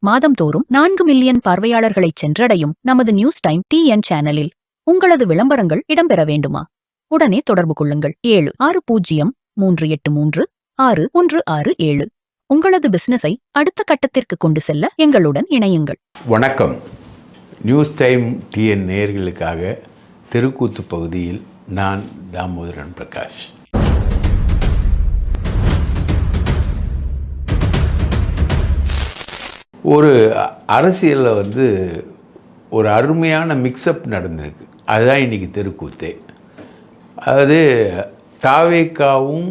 மாதம்தோறும் 4 million பார்வையாளர்களை சென்றடையும் நமது நியூஸ் டைம் டிஎன் சேனலில் உங்களது விளம்பரங்கள் இடம்பெற வேண்டுமா? உடனே தொடர்பு கொள்ளுங்கள். 7603836167. உங்களது பிசினஸை அடுத்த கட்டத்திற்கு கொண்டு செல்ல எங்களுடன் இணையுங்கள். வணக்கம். நியூஸ் டைம் டிஎன் நேயர்களுக்காக தெருக்கூத்து பகுதியில் நான் தாமோதரன் பிரகாஷ். ஒரு அரசியலில் ஒரு அருமையான மிக்சப் நடந்திருக்கு. அதுதான் இன்றைக்கி தெருக்கூத்தே. அதாவது தாவேக்காவும்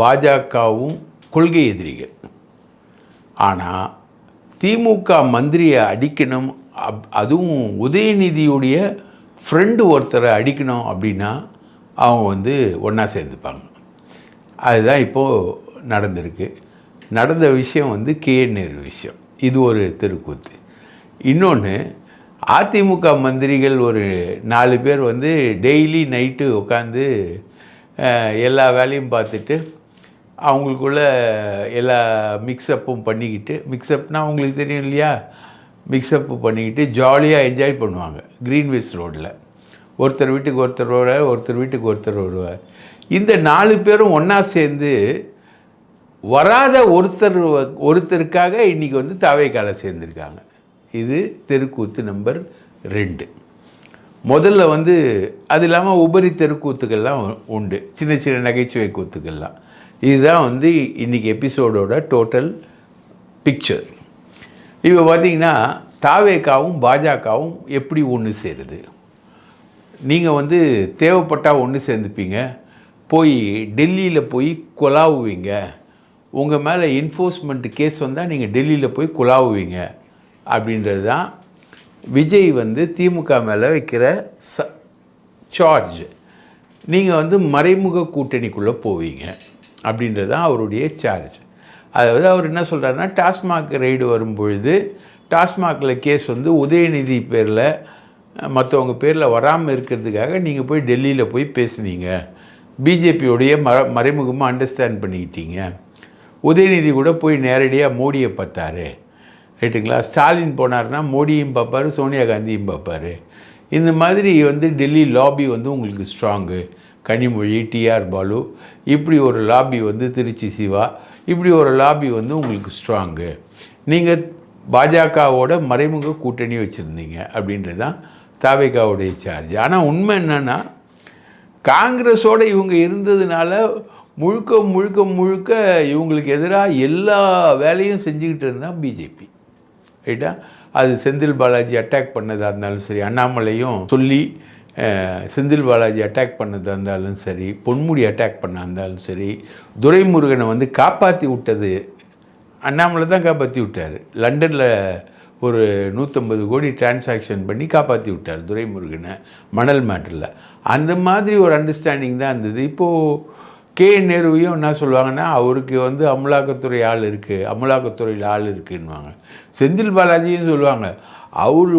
பாஜகவும் கொள்கை எதிரிகள். ஆனால் திமுக மந்திரியை அடிக்கணும், அதுவும் உதயநிதியுடைய ஃப்ரெண்டு ஒருத்தரை அடிக்கணும் அப்படின்னா அவங்க ஒன்றா சேர்ந்துப்பாங்க. அதுதான் இப்போது நடந்திருக்கு. நடந்த விஷயம் கேஎன் நேரு விஷயம். இது ஒரு தெருக்கூத்து. இன்னொன்று, அதிமுக மந்திரிகள் ஒரு 4 பேர் டெய்லி நைட்டு உட்காந்து எல்லா வேலையும் பார்த்துட்டு அவங்களுக்குள்ள எல்லா மிக்சப்பும் பண்ணிக்கிட்டு, மிக்சப்னால் அவங்களுக்கு தெரியும் இல்லையா, மிக்சப்பு பண்ணிக்கிட்டு ஜாலியாக என்ஜாய் பண்ணுவாங்க. க்ரீன்வேஸ் ரோட்டில் ஒருத்தர் வீட்டுக்கு ஒருத்தர் வருவார், ஒருத்தர் வீட்டுக்கு ஒருத்தர் வருவார். இந்த 4 பேரும் ஒன்றா சேர்ந்து வராத ஒருத்தருக்காக இன்றைக்கி தாவேக்கால சேர்ந்துருக்காங்க. இது தெருக்கூத்து நம்பர் 2. முதல்ல அது இல்லாமல் உபரி தெருக்கூத்துக்கள்லாம் உண்டு, சின்ன சின்ன நகைச்சுவை கூத்துக்கள்லாம். இதுதான் இன்றைக்கி எபிசோடோட டோட்டல் பிக்சர். இப்போ பார்த்திங்கன்னா தாவேக்காவும் பாஜகவும் எப்படி ஒன்று சேருது? நீங்கள் தேவைப்பட்டால் ஒன்று சேர்ந்துப்பீங்க, போய் டெல்லியில் போய் கொலாவுவீங்க. உங்கள் மேலே என்ஃபோர்ஸ்மெண்ட் கேஸ் வந்தால் நீங்கள் டெல்லியில் போய் குழாவுவீங்க. அப்படின்றது தான் விஜய் திமுக மேலே வைக்கிற சார்ஜ். நீங்கள் மறைமுக கூட்டணிக்குள்ளே போவீங்க அப்படின்றது தான் அவருடைய சார்ஜ். அதாவது அவர் என்ன சொல்கிறாருன்னா, டாஸ்மாக் ரைடு வரும்பொழுது டாஸ்மாகில் கேஸ் உதயநிதி பேரில் மற்றவங்க பேரில் வராமல் இருக்கிறதுக்காக நீங்கள் போய் டெல்லியில் போய் பேசுனீங்க, பிஜேபியோடைய மறைமுகமாக அண்டர்ஸ்டாண்ட் பண்ணிக்கிட்டீங்க. உதயநிதி கூட போய் நேரடியாக மோடியை பார்த்தாரு, ரைட்டுங்களா? ஸ்டாலின் போனார்னா மோடியும் பார்ப்பார், சோனியா காந்தியும் பார்ப்பார். இந்த மாதிரி டெல்லி லாபி உங்களுக்கு ஸ்ட்ராங்கு. கனிமொழி, டிஆர் பாலு, இப்படி ஒரு லாபி திருச்சி சிவா, இப்படி ஒரு லாபி உங்களுக்கு ஸ்ட்ராங்கு. நீங்கள் பாஜகவோட மறைமுக கூட்டணி வச்சுருந்தீங்க அப்படின்றது தான் தாவேக்காவுடைய சார்ஜ். ஆனால் உண்மை என்னென்னா, காங்கிரஸோடு இவங்க இருந்ததுனால முழுக்க முழுக்க முழுக்க இவங்களுக்கு எதிராக எல்லா வேலையும் செஞ்சுக்கிட்டு இருந்தால் பிஜேபி, ரைட்டா? அது செந்தில் பாலாஜி அட்டாக் பண்ணதாக இருந்தாலும் சரி, அண்ணாமலையும் சொல்லி செந்தில் பாலாஜி அட்டாக் பண்ணதாக இருந்தாலும் சரி, பொன்முடி அட்டாக் பண்ண இருந்தாலும் சரி, துரைமுருகனை காப்பாற்றி விட்டது அண்ணாமலை தான் காப்பாற்றி விட்டார். லண்டனில் ஒரு 150 கோடி டிரான்சாக்ஷன் பண்ணி காப்பாற்றி விட்டார் துரைமுருகனை மணல் மேட்டரில். அந்த மாதிரி ஒரு அண்டர்ஸ்டாண்டிங் தான் இருந்தது. இப்போது கேஎன் நேருவையும் என்ன சொல்லுவாங்கன்னா, அவருக்கு அமலாக்கத்துறை ஆள் இருக்குது, அமலாக்கத்துறையில் ஆள் இருக்குன்னுவாங்க. செந்தில் பாலாஜியும் சொல்லுவாங்க, அவர்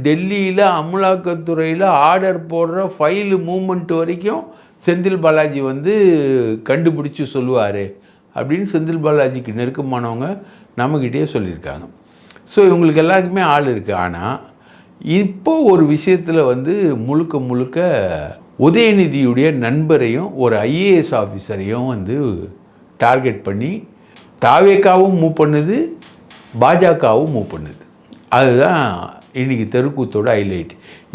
டெல்லியில் அமலாக்கத்துறையில் ஆர்டர் போடுற ஃபைலு மூமெண்ட் வரைக்கும் செந்தில் பாலாஜி கண்டுபிடிச்சி சொல்லுவார் அப்படின்னு செந்தில் பாலாஜிக்கு நெருக்கமானவங்க நம்மக்கிட்டே சொல்லியிருக்காங்க. ஸோ இவங்களுக்கு எல்லாருக்குமே ஆள் இருக்குது. ஆனால் இப்போது ஒரு விஷயத்தில் முழுக்க முழுக்க உதயநிதியுடைய நண்பரையும் ஒரு ஐஏஎஸ் ஆஃபீஸரையும் டார்கெட் பண்ணி தாவேக்காவும் மூவ் பண்ணுது, பாஜகவும் மூவ் பண்ணுது. அதுதான் இன்றைக்கி தெருக்கூத்தோட ஹைலைட்.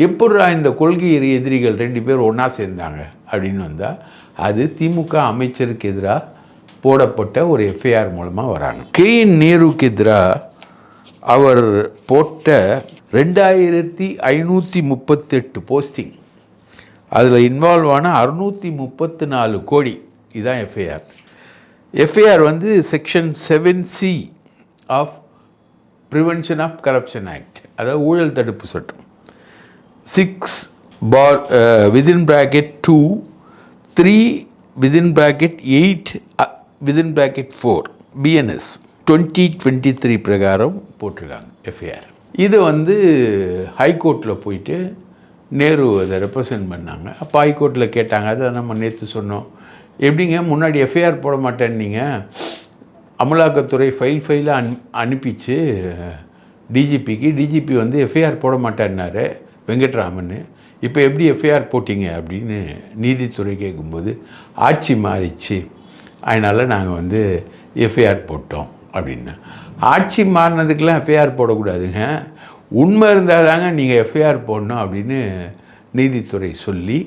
எப்படா இந்த கொள்கை எதிரிகள் 2 பேர் ஒன்றா சேர்ந்தாங்க அப்படின்னு வந்தால், அது திமுக அமைச்சருக்கு எதிராக போடப்பட்ட ஒரு எஃப்ஐஆர் மூலமாக வராங்க. கேஎன் நேருக்கு எதிராக அவர் போட்ட 2538 போஸ்டிங், அதில் இன்வால்வ் ஆன 634 கோடி, இதுதான் FIR. FIR section 7C of prevention of corruption act, அதாவது ஊழல் தடுப்பு சட்டம். 6/(2), 3/8/4 BNS 2023 பிரகாரம் போட்டிருக்காங்க எஃப்ஐஆர். இது ஹைகோர்ட்டில் போயிட்டு நேரு அதை ரெப்ரசன்ட் பண்ணாங்க. அப்போ ஹைகோர்ட்டில் கேட்டாங்க, அதை நம்ம நேற்று சொன்னோம், எப்படிங்க முன்னாடி எஃப்ஐஆர் போட மாட்டேன்னீங்க, அமலாக்கத்துறை ஃபைலாக அனுப்பிச்சு டிஜிபி வந்து எஃப்ஐஆர் போட மாட்டேன்னாரு வெங்கட்ராமன். இப்போ எப்படி எஃப்ஐஆர் போட்டிங்க அப்படின்னு நீதித்துறை கேட்கும்போது ஆட்சி மாறிச்சு, அதனால் நாங்கள் வந்து எஃப்ஐஆர் போட்டோம் அப்படின்னா. ஆட்சி மாறினதுக்கெலாம் எஃப்ஐஆர் போடக்கூடாதுங்க, உண்மை இருந்தால் தாங்க நீங்கள் எஃப்ஐஆர் போடணும் அப்படின்னு நீதித்துறை சொல்லி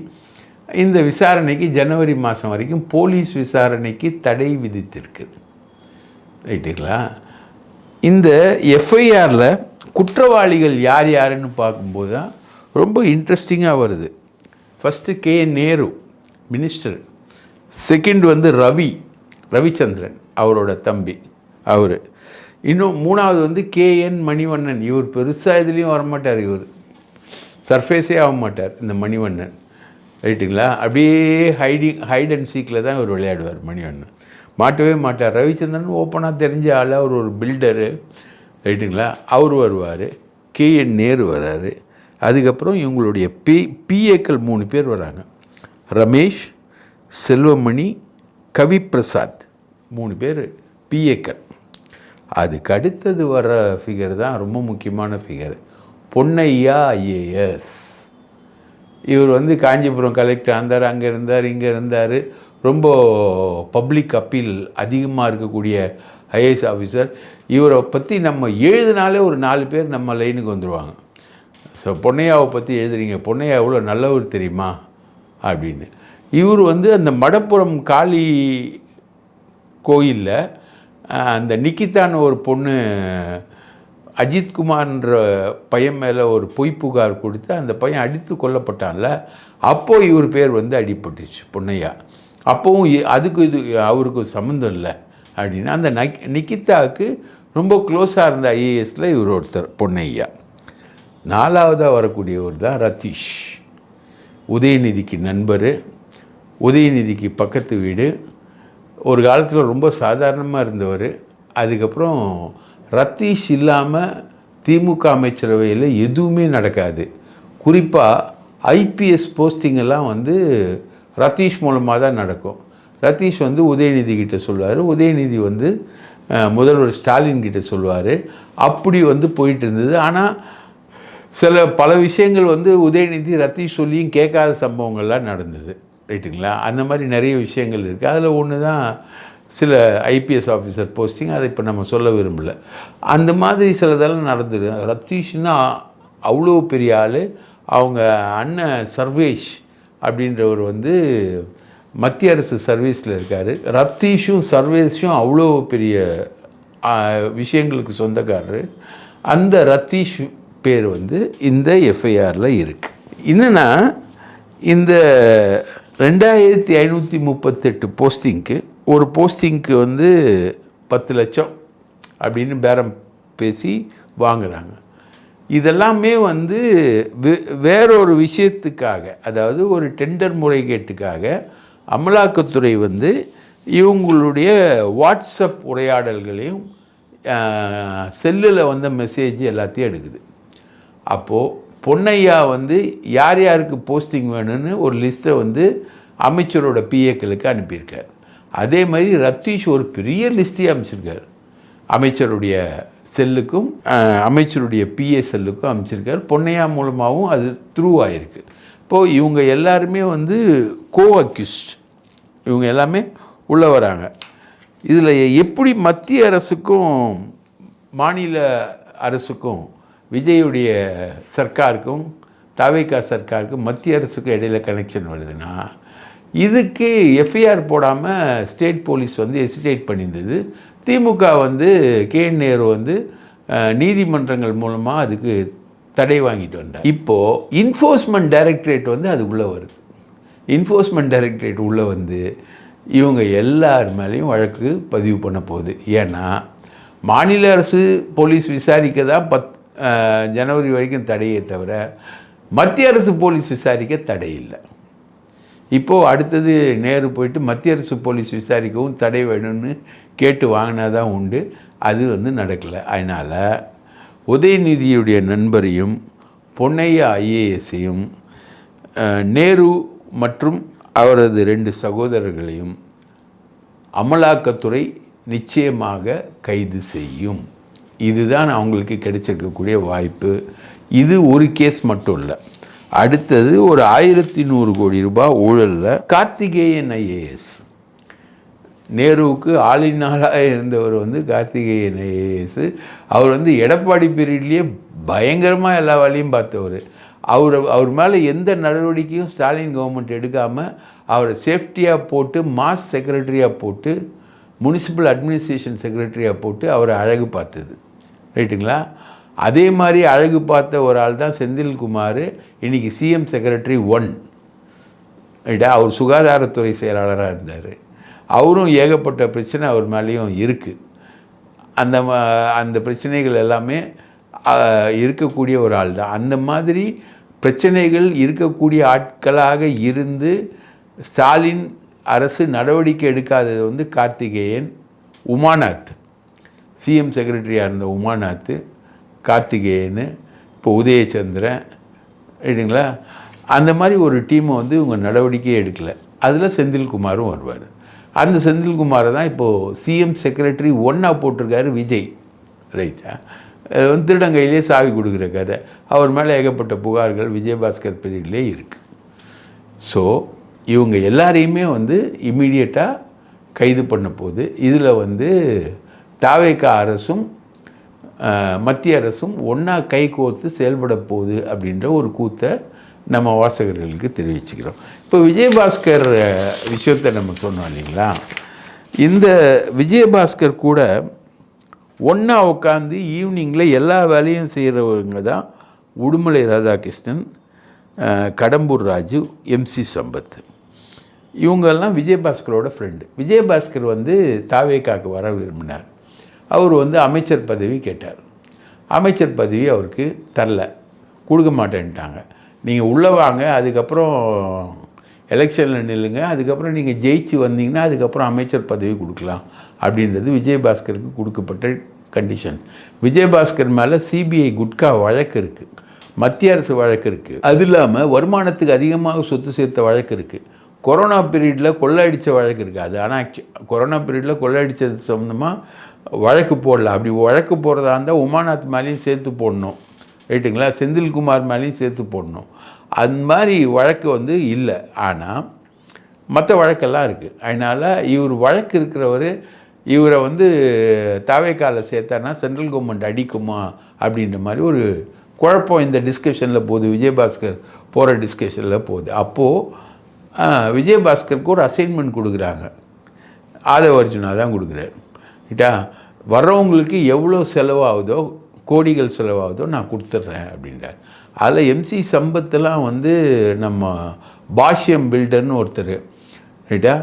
இந்த விசாரணைக்கு ஜனவரி மாதம் வரைக்கும் போலீஸ் விசாரணைக்கு தடை விதித்திருக்குது. ரைட்டுங்களா? இந்த எஃப்ஐஆரில் குற்றவாளிகள் யார் யாருன்னு பார்க்கும்போது தான் ரொம்ப இன்ட்ரெஸ்டிங்காக வருது. First K.N. Nehru minister, second வந்து ரவிச்சந்திரன் அவரோட தம்பி அவர், இன்னும் மூணாவது வந்து K.N. மணிவண்ணன். இவர் பெருசாக இதுலேயும் வரமாட்டார், இவர் சர்ஃபேஸே ஆக மாட்டார் இந்த மணிவண்ணன். ரைட்டுங்களா? அப்படியே ஹைட் அண்ட் சீக்கில் தான் இவர் விளையாடுவார் மணிவண்ணன், மாட்டவே மாட்டார். ரவிச்சந்திரன் ஓப்பனாக தெரிஞ்ச ஆள், அவர் ஒரு பில்டரு. ரைட்டுங்களா? அவர் வருவார், K.N. நேரு வர்றாரு. அதுக்கப்புறம் இவங்களுடைய பிஏக்கள் 3 பேர் வராங்க, ரமேஷ், செல்வமணி, கவிப்பிரசாத், 3 பேர் பிஏக்கள். அதுக்கு அடுத்தது வர ஃபிகர் தான் ரொம்ப முக்கியமான ஃபிகர், பொன்னையா ஐஏஎஸ். இவர் வந்து காஞ்சிபுரம் கலெக்டர் இருந்தார், அங்கே இருந்தார், இங்கே இருந்தார். ரொம்ப பப்ளிக் அப்பீல் அதிகமாக இருக்கக்கூடிய ஐஏஎஸ் ஆஃபீஸர். இவரை பற்றி நம்ம எழுதினாலே ஒரு 4 பேர் நம்ம லைனுக்கு வந்துடுவாங்க. ஸோ பொன்னையாவை பற்றி எழுதுறீங்க, பொன்னையா எவ்வளோ நல்லவர் தெரியுமா அப்படின்னு. இவர் வந்து அந்த மடப்புறம் காளி கோயிலில் அந்த நிக்கிதான்னு ஒரு பொண்ணு அஜித்குமார்ன்ற பையன் மேலே ஒரு பொய் புகார் கொடுத்து அந்த பையன் அடித்து கொல்லப்பட்டான்ல, அப்போது இவர் பேர் வந்து அடிபட்டுச்சு பொன்னையா. அப்போவும் அதுக்கு இது அவருக்கு சம்மந்தம் இல்லை அப்படின்னு அந்த நிக்கிதாவுக்கு ரொம்ப க்ளோஸாக இருந்த ஐஏஎஸில் இவர் ஒருத்தர் பொன்னையா. 4வதாக வரக்கூடியவர் தான் ரத்தீஷ், உதயநிதிக்கு நண்பர், உதயநிதிக்கு பக்கத்து வீடு. ஒரு காலத்தில் ரொம்ப சாதாரணமாக இருந்தவர். அதுக்கப்புறம் ரத்தீஷ் இல்லாமல் திமுக அமைச்சரவையில் எதுவுமே நடக்காது. குறிப்பாக ஐபிஎஸ் போஸ்டிங்கெல்லாம் வந்து ரத்தீஷ் மூலமாக தான் நடக்கும். ரத்தீஷ் வந்து உதயநிதி கிட்ட சொல்லுவார், உதயநிதி வந்து முதல்வர் ஸ்டாலின் கிட்ட சொல்லுவார். அப்படி வந்து போயிட்டு இருந்தது. ஆனால் பல விஷயங்கள் வந்து உதயநிதி ரத்தீஷ் சொல்லியும் கேட்காத சம்பவங்கள்லாம் நடந்தது. ரைட்டுங்களா? அந்த மாதிரி நிறைய விஷயங்கள் இருக்குது. அதில் ஒன்று தான் சில ஐபிஎஸ் ஆஃபீஸர் போஸ்டிங், அதை இப்போ நம்ம சொல்ல விரும்பலை. அந்த மாதிரி சிலதெல்லாம் நடந்தது. ரத்தீஷ்னா அவ்வளோ பெரிய ஆள். அவங்க அண்ணன் சர்வேஷ் அப்படின்றவர் வந்து மத்திய அரசு சர்வீஸில் இருக்கார். ரத்தீஷும் சர்வேஷும் அவ்வளோ பெரிய விஷயங்களுக்கு சொந்தக்காரர். அந்த ரத்தீஷ் பேர் வந்து இந்த எஃப்ஐஆரில் இருக்குது. என்னென்னா, இந்த 2538 போஸ்டிங்க்கு ஒரு போஸ்டிங்க்கு வந்து 10 லட்சம் அப்படின்னு பேரம் பேசி வாங்குகிறாங்க. இதெல்லாமே வந்து வேறொரு விஷயத்துக்காக, அதாவது ஒரு டெண்டர் முறைகேட்டுக்காக அமலாக்கத்துறை வந்து இவங்களுடைய வாட்ஸ்அப் உரையாடல்களையும் செல்லில் வந்த மெசேஜ் எல்லாத்தையும் எடுக்குது. அப்போது பொன்னையா வந்து யார் யாருக்கு போஸ்டிங் வேணும்னு ஒரு லிஸ்ட்டை வந்து அமைச்சரோட பிஏக்களுக்கு அனுப்பியிருக்கார். அதே மாதிரி ரத்தீஷ் ஒரு பெரிய லிஸ்ட்டே அமைச்சிருக்கார், அமைச்சருடைய செல்லுக்கும் அமைச்சருடைய பிஏ செல்லுக்கும் அமைச்சிருக்கார். பொன்னையா மூலமாகவும் அது த்ரூ ஆகிருக்கு. இப்போது இவங்க எல்லாருமே வந்து அக்யூஸ்ட், இவங்க எல்லாமே உள்ளே வராங்க. இதில் எப்படி மத்திய அரசுக்கும் மாநில அரசுக்கும் விஜயுடைய சர்க்காருக்கும் தவேகா சர்க்காருக்கும் மத்திய அரசுக்கும் இடையில கனெக்ஷன் வருதுன்னா, இதுக்கு எஃப்ஐஆர் போடாமல் ஸ்டேட் போலீஸ் வந்து ஹெசிடேட் பண்ணியிருந்தது. திமுக வந்து K.N. நேரு வந்து நீதிமன்றங்கள் மூலமாக அதுக்கு தடை வாங்கிட்டு வந்தார். இப்போது இன்ஃபோர்ஸ்மெண்ட் டைரக்டரேட் வந்து அதுக்குள்ளே வருது. இன்ஃபோர்ஸ்மெண்ட் டைரக்டரேட் உள்ளே வந்து இவங்க எல்லார் மேலேயும் வழக்கு பதிவு பண்ண போகுது. ஏன்னா மாநில அரசு போலீஸ் விசாரிக்க தான் ஜனவரி வரைக்கும் தடையே தவிர மத்திய அரசு போலீஸ் விசாரிக்க தடை இல்லை. இப்போது அடுத்தது நேரு போயிட்டு மத்திய அரசு போலீஸ் விசாரிக்கவும் தடை வேணும்னு கேட்டு வாங்கினா தான் உண்டு. அது வந்து நடக்கலை. அதனால் உதயநிதியுடைய நண்பரையும் பொன்னையா ஐஏஎஸையும் நேரு மற்றும் அவரது 2 சகோதரர்களையும் அமலாக்கத்துறை நிச்சயமாக கைது செய்யும். இதுதான் அவங்களுக்கு கிடைச்சிருக்கக்கூடிய வாய்ப்பு. இது ஒரு கேஸ் மட்டும் இல்லை. அடுத்தது ஒரு 1100 கோடி ரூபாய் ஊழலில் கார்த்திகேயன் ஐஏஎஸ், நேருவுக்கு ஆளினாலாக இருந்தவர் வந்து கார்த்திகேயன் ஐஏஎஸ். அவர் வந்து எடப்பாடி பீரியட்லேயே பயங்கரமாக எல்லா வேலையும் பார்த்தவர். அவர் மேலே எந்த நடவடிக்கையும் ஸ்டாலின் கவர்மெண்ட் எடுக்காமல் அவரை சேஃப்டியாக போட்டு மாஸ் செக்ரட்டரியாக போட்டு முனிசிபல் அட்மினிஸ்ட்ரேஷன் செக்ரட்டரியாக போட்டு அவரை அழகு பார்த்தது. ரைட்டுங்களா? அதே மாதிரி அழகு பார்த்த ஒரு ஆள் தான் செந்தில்குமார், இன்றைக்கி சிஎம் செக்ரட்டரி 1. ரைட்டா? அவர் சுகாதாரத்துறை செயலாளராக இருந்தார். அவரும் ஏகப்பட்ட பிரச்சனை அவர் மேலேயும் இருக்குது. அந்த பிரச்சனைகள் எல்லாமே இருக்கக்கூடிய ஒரு ஆள் தான். அந்த மாதிரி பிரச்சனைகள் இருக்கக்கூடிய ஆட்களாக இருந்து ஸ்டாலின் அரசு நடவடிக்கை எடுக்காதது வந்து கார்த்திகேயன், உமாநாத், சிஎம் செக்ரட்டரியாக இருந்த உமாநாத், கார்த்திகேயன், இப்போ உதயச்சந்திரன், ரைட்டுங்களா? அந்த மாதிரி ஒரு டீமை வந்து இவங்க நடவடிக்கையே எடுக்கலை. அதில் செந்தில்குமாரும் வருவார். அந்த செந்தில்குமாரை தான் இப்போது சிஎம் செக்ரட்டரி 1 போட்டிருக்காரு விஜய். ரைட்டா? வந்து திருடங்கையிலே சாவி கொடுக்குற கதை. அவர் மேலே ஏகப்பட்ட புகார்கள் விஜயபாஸ்கர் பீரியட்லேயே இருக்குது. ஸோ இவங்க எல்லாரையுமே வந்து இம்மீடியட்டாக கைது பண்ண போகுது. இதில் வந்து தாவேகா அரசும் மத்திய அரசும் ஒன்றா கை கோர்த்து செயல்பட போகுது அப்படின்ற ஒரு கூத்தை நம்ம வாசகர்களுக்கு தெரிவிச்சுக்கிறோம். இப்போ விஜயபாஸ்கர் விஷயத்தை நம்ம சொன்னோம் இல்லைங்களா? இந்த விஜயபாஸ்கர் கூட ஒன்றா உட்காந்து ஈவினிங்கில் எல்லா வேலையும் செய்கிறவங்க தான் உடுமலை ராதாகிருஷ்ணன், கடம்பூர் ராஜு, எம்சி சம்பத். இவங்கெல்லாம் விஜயபாஸ்கரோட ஃப்ரெண்டு. விஜயபாஸ்கர் வந்து தாவேகாவுக்கு வர விரும்பினார். அவர் வந்து அமைச்சர் பதவி கேட்டார். அமைச்சர் பதவி அவருக்கு தரல, கொடுக்க மாட்டேன்ட்டாங்க. நீங்கள் உள்ளே வாங்க, அதுக்கப்புறம் எலெக்ஷனில் நில்லுங்க, அதுக்கப்புறம் நீங்கள் ஜெயிச்சு வந்தீங்கன்னா அதுக்கப்புறம் அமைச்சர் பதவி கொடுக்கலாம் அப்படின்றது விஜயபாஸ்கருக்கு கொடுக்கப்பட்ட கண்டிஷன். விஜயபாஸ்கர் மேலே சிபிஐ குட்கா வழக்கு இருக்குது, மத்திய அரசு வழக்கு இருக்குது, அது இல்லாமல் வருமானத்துக்கு அதிகமாக சொத்து சேர்த்த வழக்கு இருக்குது, கொரோனா பீரியடில் கொள்ளையடித்த வழக்கு இருக்குது. அது ஆனால் கொரோனா பீரியடில் கொள்ளையடித்தது சம்மந்தமாக வழக்கு போடல. அப்படி வழக்கு போடுறதா இருந்தால் உமாநாத் மேலேயும் சேர்த்து போடணும். ரைட்டுங்களா? செந்தில்குமார் மேலேயும் சேர்த்து போடணும். அந்த மாதிரி வழக்கு வந்து இல்லை. ஆனால் மற்ற வழக்கெல்லாம் இருக்குது. அதனால் இவர் வழக்கு இருக்கிறவர் இவரை வந்து தாவேக்காவில் சேர்த்தானா சென்ட்ரல் கவர்மெண்ட் அடிக்குமா அப்படின்ற மாதிரி ஒரு குழப்பம் இந்த டிஸ்கஷனில் போகுது. விஜயபாஸ்கர் போகிற டிஸ்கஷனில் போகுது. அப்போது விஜயபாஸ்கருக்கு ஒரு அசைன்மெண்ட் கொடுக்குறாங்க. ஆதவ அர்ஜுனா தான் கொடுக்குறாரு. ரைட்டா? வர்றவங்களுக்கு எவ்வளோ செலவாகுதோ, கோடிகள் செலவாகுதோ நான் கொடுத்துட்றேன் அப்படின்றார். அதில் எம்சி சம்பத்தெல்லாம் வந்து நம்ம பாஷ்யம் பில்டர்னு ஒருத்தர், ரைட்டா?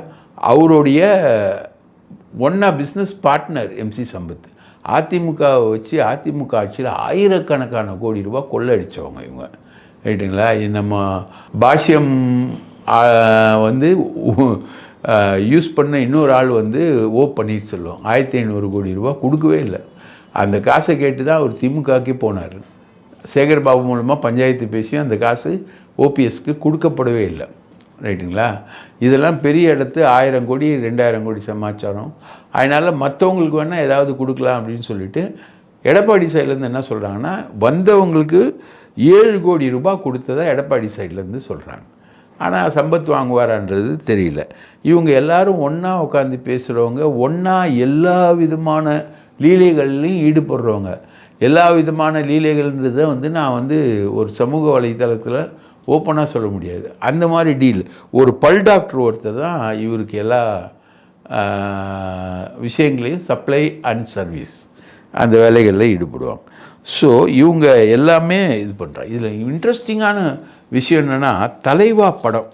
அவருடைய ஒன்றா பிஸ்னஸ் பார்ட்னர் எம்சி சம்பத். அதிமுகவை வச்சு அதிமுக ஆட்சியில் ஆயிரக்கணக்கான கோடி ரூபாய் கொள்ளடித்தவங்க இவங்க. ரைட்டுங்களா? நம்ம பாஷ்யம் வந்து யூஸ் பண்ண இன்னொரு ஆள் வந்து ஓ பன்னீர்செல்வம் 1500 கோடி ரூபா கொடுக்கவே இல்லை. அந்த காசை கேட்டு தான் அவர் திமுகவுக்கே போனார். சேகர் பாபு மூலமாக பஞ்சாயத்து பேசி அந்த காசு ஓபிஎஸ்க்கு கொடுக்கப்படவே இல்லை. ரைட்டுங்களா? இதெல்லாம் பெரிய இடத்து 1000 கோடி 2000 கோடி சமாச்சாரம். அதனால் மற்றவங்களுக்கு வேணால் ஏதாவது கொடுக்கலாம் அப்படின்னு சொல்லிட்டு எடப்பாடி சைட்லேருந்து என்ன சொல்கிறாங்கன்னா, வந்தவங்களுக்கு 7 கோடி ரூபாய் கொடுத்ததா எடப்பாடி சைட்லேருந்து சொல்கிறாங்க. ஆனால் சம்பத் வாங்குவாரான்றது தெரியல. இவங்க எல்லாரும் ஒன்றா உட்காந்து பேசுகிறவங்க, ஒன்றா எல்லா விதமான லீலைகள்லையும் ஈடுபடுறவங்க. எல்லா விதமான லீலைகள்ன்றதை வந்து நான் வந்து ஒரு சமூக வலைத்தளத்தில் ஓப்பனாக சொல்ல முடியாது. அந்த மாதிரி டீல். ஒரு பல் டாக்டர் ஒருத்தர் தான் இவருக்கு எல்லா விஷயங்களையும் சப்ளை அண்ட் சர்வீஸ் அந்த வேலைகளில் ஈடுபடுவாங்க. ஸோ இவங்க எல்லாமே இது பண்ணுறாங்க. இதில் இன்ட்ரெஸ்டிங்கான விஷயம் என்னென்னா, தலைவா படம்.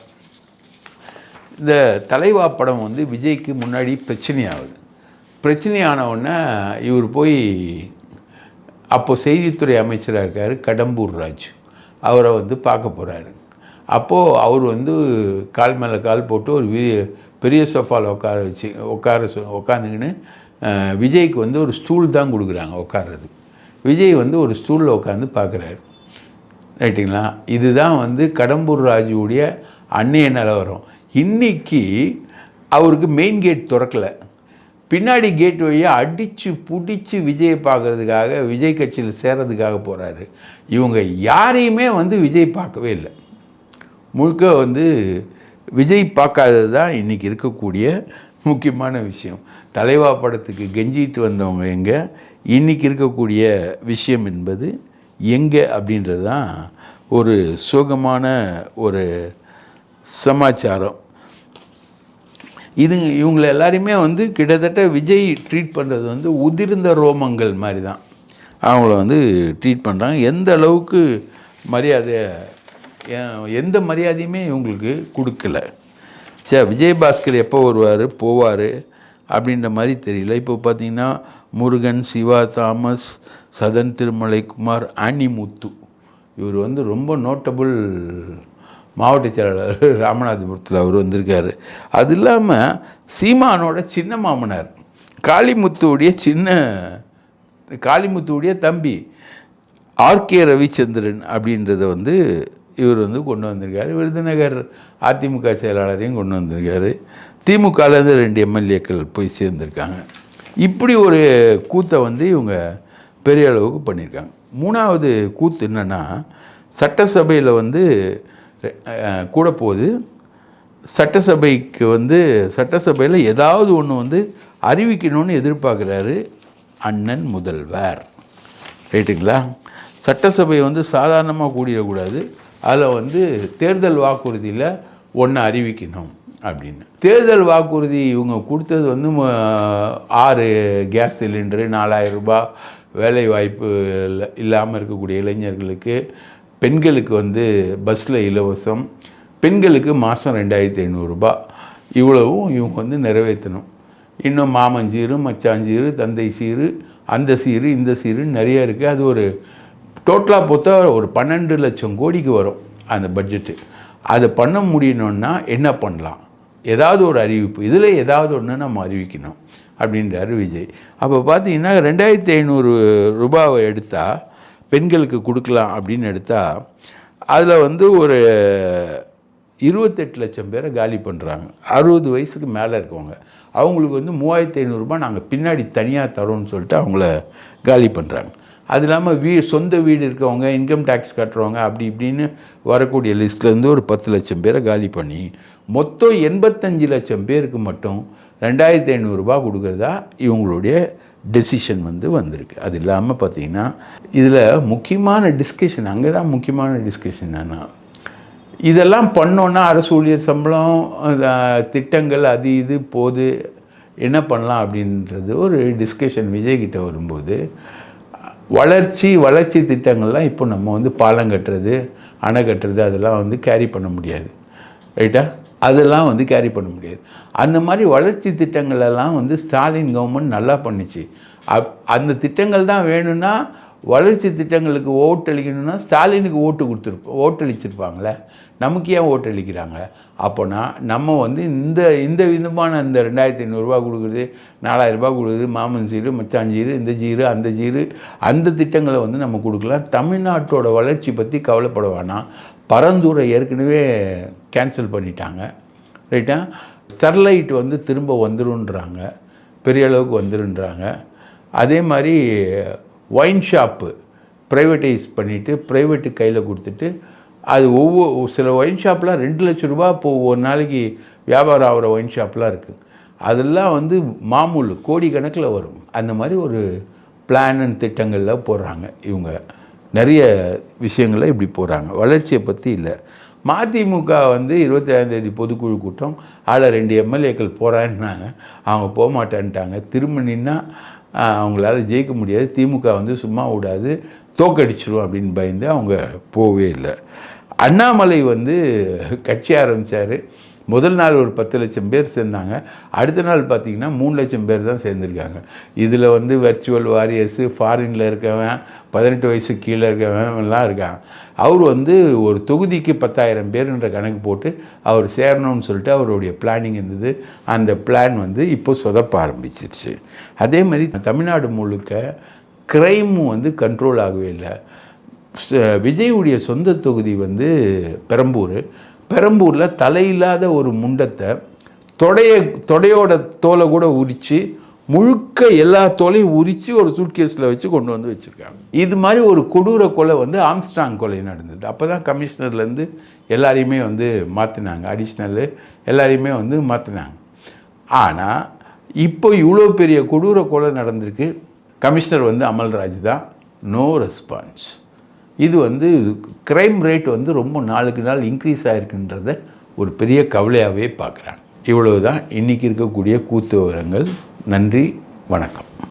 இந்த தலைவா படம் வந்து விஜய்க்கு முன்னாடி பிரச்சனையாகுது. பிரச்சனையானவுடனே இவர் போய் அப்போது செய்தித்துறை அமைச்சராக இருக்கார் கடம்பூர் ராஜு, அவரை வந்து பார்க்க போகிறாரு. அப்போது அவர் வந்து கால் மேலே கால் போட்டு ஒரு பெரிய சோஃபாவில் உட்காந்துக்கின்னு விஜய்க்கு வந்து ஒரு ஸ்டூல் தான் கொடுக்குறாங்க உட்கார்றது. விஜய் வந்து ஒரு ஸ்டூலில் உட்காந்து பார்க்குறாரு. ரைட்டுங்களா? இதுதான் வந்து கடம்பூர் ராஜுவுடைய அன்னைய நிலவரம். இன்றைக்கி அவருக்கு மெயின் கேட் திறக்கலை. பின்னாடி கேட் வழியாக அடித்து பிடிச்சி விஜயை பார்க்குறதுக்காக, விஜய் கட்சியில் சேர்றதுக்காக போகிறாரு. இவங்க யாரையுமே வந்து விஜய் பார்க்கவே இல்லை. முழுக்க வந்து விஜய் பார்க்காதது தான் இன்றைக்கி இருக்கக்கூடிய முக்கியமான விஷயம். தலைவா படத்துக்கு கெஞ்சிட்டு வந்தவங்க எங்கே, இன்றைக்கி இருக்கக்கூடிய விஷயம் என்பது எங்கே அப்படின்றது தான் ஒரு சோகமான ஒரு சமாச்சாரம். இவங்களை எல்லாரையுமே வந்து கிட்டத்தட்ட விஜய் ட்ரீட் பண்ணுறது வந்து உதிர்ந்த ரோமங்கள் மாதிரி தான் அவங்கள வந்து ட்ரீட் பண்ணுறாங்க. எந்த அளவுக்கு மரியாதை, எந்த மரியாதையுமே இவங்களுக்கு கொடுக்கல. சரி, விஜயபாஸ்கர் எப்போ வருவார் போவார் அப்படின்ற மாதிரி தெரியல. இப்போ பார்த்திங்கன்னா முருகன், சிவா, தாமஸ், சதன் திருமலைக்குமார், ஆனிமுத்து, இவர் வந்து ரொம்ப நோட்டபுள் மாவட்ட செயலாளர் ராமநாதபுரத்தில் அவர் வந்திருக்காரு. அது இல்லாமல் சீமானோட சின்ன மாமனார், காளிமுத்துவுடைய தம்பி ஆர்கே ரவிச்சந்திரன் அப்படின்றத வந்து இவர் வந்து கொண்டு வந்திருக்காரு. விருதுநகர் அதிமுக செயலாளரையும் கொண்டு வந்திருக்காரு. திமுகலேருந்து 2 எம்எல்ஏக்கள் போய் சேர்ந்துருக்காங்க. இப்படி ஒரு கூத்தை வந்து இவங்க பெரிய அளவுக்கு பண்ணியிருக்காங்க. 3வது கூத்து என்னென்னா, சட்டசபையில் வந்து கூட போகுது. சட்டசபையில் ஏதாவது ஒன்று வந்து அறிவிக்கணும்னு எதிர்பார்க்குறாரு அண்ணன் முதல்வர். ரைட்டுங்களா? சட்டசபை வந்து சாதாரணமாக கூடிடக்கூடாது, அதில் வந்து தேர்தல் வாக்குறுதியில் ஒன்று அறிவிக்கணும் அப்படின்னு. தேர்தல் வாக்குறுதி இவங்க கொடுத்தது வந்து 6 கேஸ் சிலிண்டரு, 4000 ரூபாய் வேலை வாய்ப்பு இல்லாமல் இருக்கக்கூடிய இளைஞர்களுக்கு, பெண்களுக்கு வந்து பஸ்ஸில் இலவசம், பெண்களுக்கு மாதம் 2500 ரூபாய், இவ்வளவும் இவங்க வந்து நிறைவேற்றணும். இன்னும் மாமஞ்சீரு, மச்சாஞ்சீரு, தந்தை சீரு, அந்த சீரு, இந்த சீருன்னு நிறைய இருக்குது. அது ஒரு டோட்டலாக பார்த்தா ஒரு 12 லட்சம் கோடிக்கு வரும் அந்த பட்ஜெட்டு. அதை பண்ண முடியணுன்னா என்ன பண்ணலாம், ஏதாவது ஒரு அறிவிப்பு, இதில் ஏதாவது ஒன்று நம்ம அறிவிக்கணும் அப்படின்றாரு விஜய். அப்போ பார்த்தீங்கன்னா 2500 ரூபாவை எடுத்தால் பெண்களுக்கு கொடுக்கலாம் அப்படின்னு எடுத்தால் அதில் வந்து ஒரு 28 லட்சம் பேரை காலி பண்ணுறாங்க. 60 வயசுக்கு மேலே இருக்கவங்க, அவங்களுக்கு வந்து 3500 ரூபாய் நாங்கள் பின்னாடி தனியாக தரோன்னு சொல்லிட்டு அவங்கள காலி பண்ணுறாங்க. அது இல்லாமல் சொந்த வீடு இருக்கவங்க, இன்கம் டேக்ஸ் கட்டுறவங்க, அப்படி இப்படின்னு வரக்கூடிய லிஸ்ட்லேருந்து ஒரு 10 லட்சம் பேரை காலி பண்ணி மொத்தம் 85 லட்சம் பேருக்கு மட்டும் 2500 ரூபாய் கொடுக்குறதா இவங்களுடைய டெசிஷன் வந்து வந்திருக்கு. அது இல்லாமல் பார்த்திங்கன்னா இதில் முக்கியமான டிஸ்கஷன், அங்கே தான் முக்கியமான டிஸ்கஷன் என்னென்னா, இதெல்லாம் பண்ணோன்னா அரசு ஊழியர் சம்பளம், திட்டங்கள், அது இது போது என்ன பண்ணலாம் அப்படின்றது ஒரு டிஸ்கஷன் விஜய்கிட்ட வரும்போது, வளர்ச்சி திட்டங்கள்லாம் இப்போ நம்ம வந்து பாலம் கட்டுறது, அணை கட்டுறது, அதெல்லாம் வந்து கேரி பண்ண முடியாது. ரைட்டா? அதெல்லாம் வந்து கேரி பண்ண முடியாது. அந்த மாதிரி வளர்ச்சி திட்டங்களெல்லாம் வந்து ஸ்டாலின் கவர்மெண்ட் நல்லா பண்ணிச்சு. அந்த திட்டங்கள் தான் வேணும்னா, வளர்ச்சி திட்டங்களுக்கு ஓட்டளிக்கணும்னா ஸ்டாலினுக்கு ஓட்டளிச்சிருப்பாங்களே, நமக்கு ஏன் ஓட்டளிக்கிறாங்க? அப்போனா நம்ம வந்து இந்த விதமான இந்த 2500 ரூபா கொடுக்குறது, 4000 ரூபா கொடுக்குறது, மாமன் சீரு, மச்சாஞ்சீரு, இந்த ஜீரு, அந்த ஜீரு, அந்த திட்டங்களை வந்து நம்ம கொடுக்கலாம். தமிழ்நாட்டோட வளர்ச்சி பற்றி கவலைப்பட வேணாம். பரந்தூரை ஏற்கனவே கேன்சல் பண்ணிட்டாங்க. ரைட்டா? ஸ்டெர்லைட் வந்து திரும்ப வந்துருன்றாங்க, பெரிய அளவுக்கு வந்துருன்றாங்க. அதே மாதிரி ஒயின் ஷாப்பு ப்ரைவேட்டைஸ் பண்ணிவிட்டு ப்ரைவேட்டு கையில் கொடுத்துட்டு, அது சில ஒயின் ஷாப்லாம் 2 லட்சம் ரூபா இப்போது ஒரு நாளைக்கு வியாபாரம் ஆகிற ஒயின் ஷாப்லாம் இருக்குது. அதெல்லாம் வந்து மாமூல் கோடிக்கணக்கில் வரும். அந்த மாதிரி ஒரு பிளான் அண்ட் திட்டங்களில் போடுறாங்க இவங்க. நிறைய விஷயங்களில் இப்படி போகிறாங்க, வளர்ச்சியை பற்றி இல்லை. மதிமுக வந்து 25ஆம் தேதி பொதுக்குழு கூட்டம், அதில் 2 எம்எல்ஏக்கள் போகிறான்னாங்க, அவங்க போக மாட்டேன்ட்டாங்க. திரும்ப நின்னா அவங்களால ஜெயிக்க முடியாது, திமுக வந்து சும்மா விடாது, தோக்கடிச்சிடும் அப்படின்னு பயந்து அவங்க போகவே இல்லை. அண்ணாமலை வந்து கட்சி ஆரம்பித்தார். முதல் நாள் ஒரு 10 லட்சம் பேர் சேர்ந்தாங்க. அடுத்த நாள் பார்த்திங்கன்னா 3 லட்சம் பேர் தான் சேர்ந்துருக்காங்க. இதில் வந்து வெர்ச்சுவல் வாரியர்ஸு, ஃபாரினில் இருக்கவன், 18 வயசு கீழே இருக்கவன்லாம் இருக்காங்க. அவர் வந்து ஒரு தொகுதிக்கு 10,000 பேருன்ற கணக்கு போட்டு அவர் சேரணும்னு சொல்லிட்டு அவருடைய பிளானிங் இருந்தது. அந்த பிளான் வந்து இப்போ சொதப்ப ஆரம்பிச்சிருச்சு. அதே மாதிரி தமிழ்நாடு முழுக்க க்ரைமும் வந்து கண்ட்ரோல் ஆகவே இல்லை. விஜயுடைய சொந்த தொகுதி வந்து பெரம்பூரில் தலையில்லாத ஒரு முண்டத்தை தொடையோட தோலை கூட உரித்து முழுக்க எல்லா தோலையும் உரித்து ஒரு சூட்கேஸில் வச்சு கொண்டு வந்து வச்சுருக்காங்க. இது மாதிரி ஒரு கொடூர கொலை வந்து ஆம்ஸ்ட்ராங் கொலை நடந்தது. அப்போ தான் கமிஷனர்லேருந்து எல்லாரையுமே வந்து மாற்றினாங்க, அடிஷ்னலு எல்லாரையுமே வந்து மாற்றினாங்க. ஆனால் இப்போ இவ்வளோ பெரிய கொடூர கொலை நடந்திருக்கு, கமிஷனர் வந்து அமல்ராஜ் தான், நோ ரெஸ்பான்ஸ். இது வந்து க்ரைம் ரேட் வந்து ரொம்ப நாளுக்கு நாள் இன்க்ரீஸ் ஆகிருக்குன்றத ஒரு பெரிய கவலையாகவே பார்க்குறாங்க. இவ்வளவு தான் இன்றைக்கி இருக்கக்கூடிய கூத்து விவரங்கள். நன்றி, வணக்கம்.